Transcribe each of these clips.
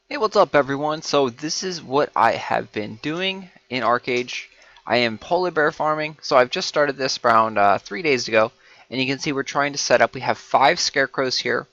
Hey, what's up everyone? So this is what I have been doing in Archeage. I am polar bear farming, so I've just started this around 3 days ago, and you can see we're trying to set up. We have 5 scarecrows here,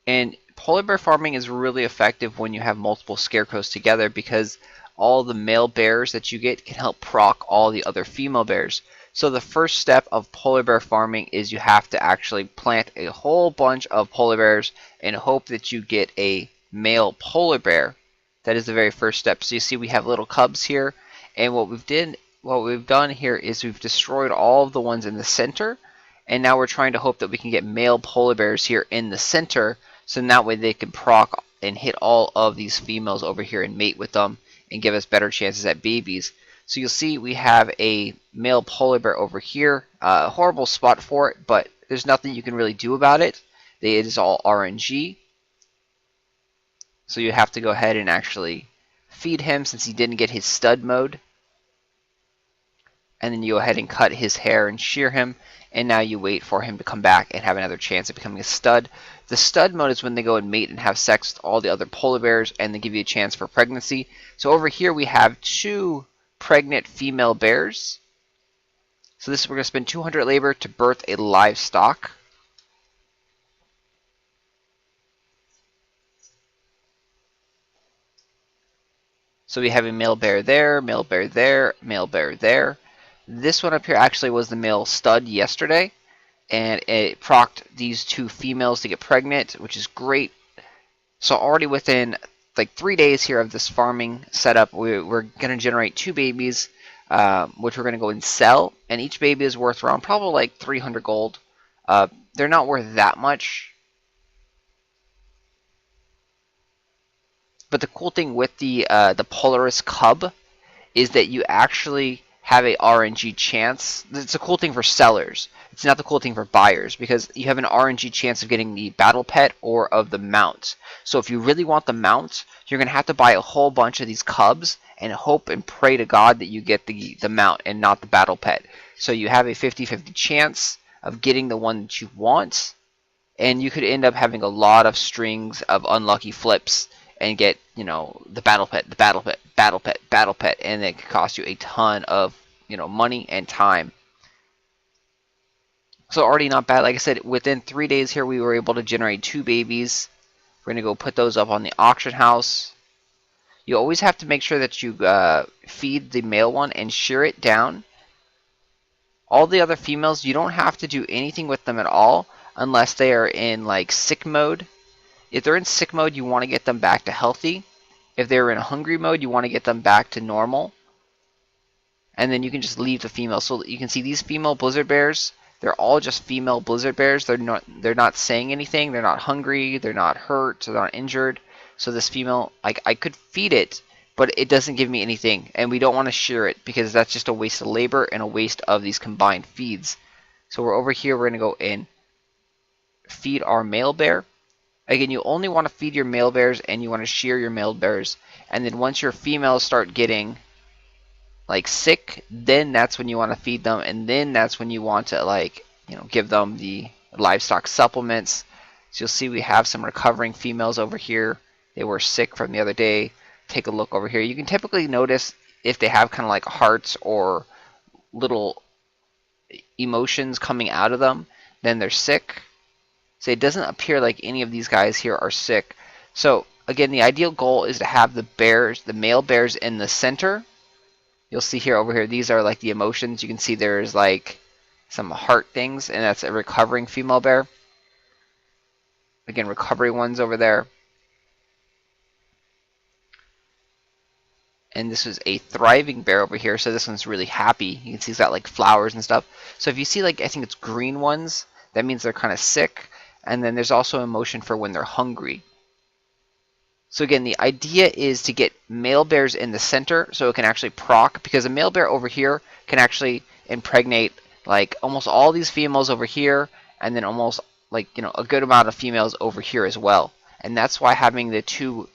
and polar bear farming is really effective when you have multiple scarecrows together because all the male bears that you get can help proc all the other female bears. So the first step of polar bear farming is you have to actually plant a whole bunch of polar bears and hope that you get a male polar bear. That is the very first step. So you see we have little cubs here, and what we've done here is we've destroyed all of the ones in the center, and now we're trying to hope that we can get male polar bears here in the center, so that way they can proc and hit all of these females over here and mate with them and give us better chances at babies. So you'll see we have a male polar bear over here. A horrible spot for it, but there's nothing you can really do about it. It is all RNG. So you have to go ahead and actually feed him since he didn't get his stud mode. And then you go ahead and cut his hair and shear him, and now you wait for him to come back and have another chance at becoming a stud. The stud mode is when they go and mate and have sex with all the other polar bears, and they give you a chance for pregnancy. So over here we have 2 pregnant female bears. So this we're going to spend 200 labor to birth a livestock. So we have a male bear there, male bear there, male bear there. This one up here actually was the male stud yesterday, and it procced these 2 females to get pregnant, which is great. So already within like 3 days here of this farming setup, we're going to generate 2 babies, which we're going to go and sell, and each baby is worth around probably like 300 gold. They're not worth that much. But the cool thing with the Polaris cub is that you actually have a RNG chance. It's a cool thing for sellers. It's not the cool thing for buyers because you have an RNG chance of getting the battle pet or of the mount. So if you really want the mount, you're going to have to buy a whole bunch of these cubs and hope and pray to God that you get the mount and not the battle pet. So you have a 50-50 chance of getting the one that you want, and you could end up having a lot of strings of unlucky flips and get, the battle pet, the battle pet, battle pet, battle pet, and it could cost you a ton of, money and time. So already not bad. Like I said, within 3 days here, we were able to generate 2 babies. We're going to go put those up on the auction house. You always have to make sure that you feed the male one and shear it down. All the other females, you don't have to do anything with them at all unless they are in like sick mode. If they're in sick mode, you want to get them back to healthy. If they're in hungry mode, you want to get them back to normal. And then you can just leave the female. So you can see these female blizzard bears, they're all just female blizzard bears. They're not saying anything. They're not hungry. They're not hurt. They're not injured. So this female, I could feed it, but it doesn't give me anything. And we don't want to shear it because that's just a waste of labor and a waste of these combined feeds. So we're over here. We're going to go and feed our male bear. Again, you only want to feed your male bears and you want to shear your male bears. And then once your females start getting like sick, then that's when you want to feed them, and then that's when you want to give them the livestock supplements. So you'll see we have some recovering females over here. They were sick from the other day. Take a look over here. You can typically notice if they have kind of like hearts or little emotions coming out of them, then they're sick. So it doesn't appear like any of these guys here are sick. So again, the ideal goal is to have the male bears in the center. You'll see here over here, these are like the emotions. You can see there's like some heart things, and that's a recovering female bear. Again, recovery ones over there. And this is a thriving bear over here, so this one's really happy. You can see he's got like flowers and stuff. So if you see like, I think it's green ones, that means they're kind of sick. And then there's also emotion for when they're hungry. So again, the idea is to get male bears in the center so it can actually proc, because a male bear over here can actually impregnate like almost all these females over here, and then almost like a good amount of females over here as well. And that's why having the 2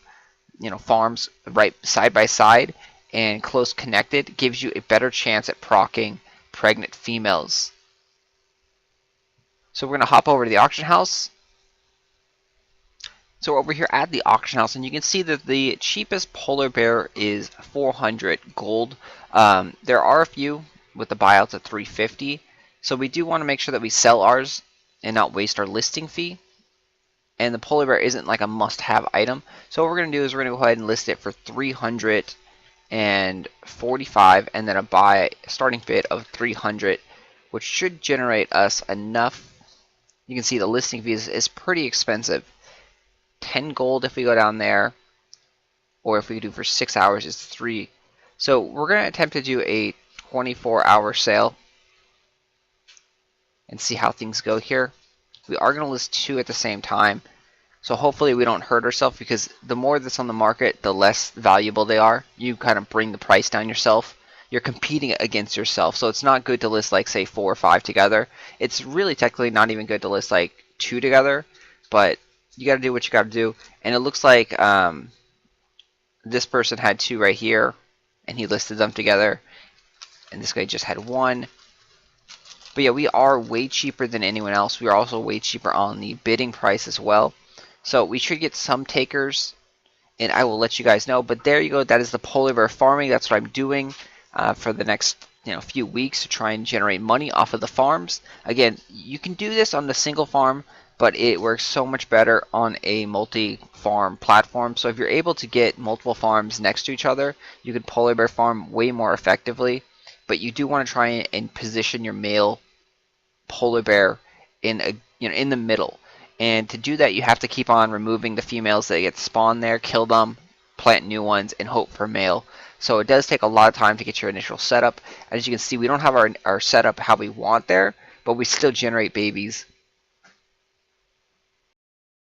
farms right side by side and close connected gives you a better chance at procking pregnant females. So we're going to hop over to the auction house. So over here at the auction house, and you can see that the cheapest polar bear is 400 gold. There are a few with the buyouts at 350. So we do want to make sure that we sell ours and not waste our listing fee. And the polar bear isn't like a must-have item. So what we're going to do is we're going to go ahead and list it for 345 and then a buy starting bid of 300, which should generate us enough. You can see the listing fee is pretty expensive. 10 gold if we go down there, or if we do for 6 hours it's 3. So we're going to attempt to do a 24-hour sale and see how things go here. We are going to list 2 at the same time, so hopefully we don't hurt ourselves, because the more that's on the market, the less valuable they are. You kind of bring the price down yourself. You're competing against yourself, so it's not good to list like say 4 or 5 together. It's really technically not even good to list like 2 together, but you got to do what you got to do. And it looks like this person had 2 right here, and he listed them together, and this guy just had 1. But yeah, we are way cheaper than anyone else. We are also way cheaper on the bidding price as well. So we should get some takers, and I will let you guys know. But there you go. That is the polar bear farming. That's what I'm doing for the next few weeks to try and generate money off of the farms. Again, you can do this on the single farm, but it works so much better on a multi-farm platform. So if you're able to get multiple farms next to each other, you can polar bear farm way more effectively. But you do want to try and position your male polar bear in in the middle. And to do that, you have to keep on removing the females that get spawned there, kill them, plant new ones, and hope for male. So it does take a lot of time to get your initial setup. As you can see, we don't have our setup how we want there, but we still generate babies.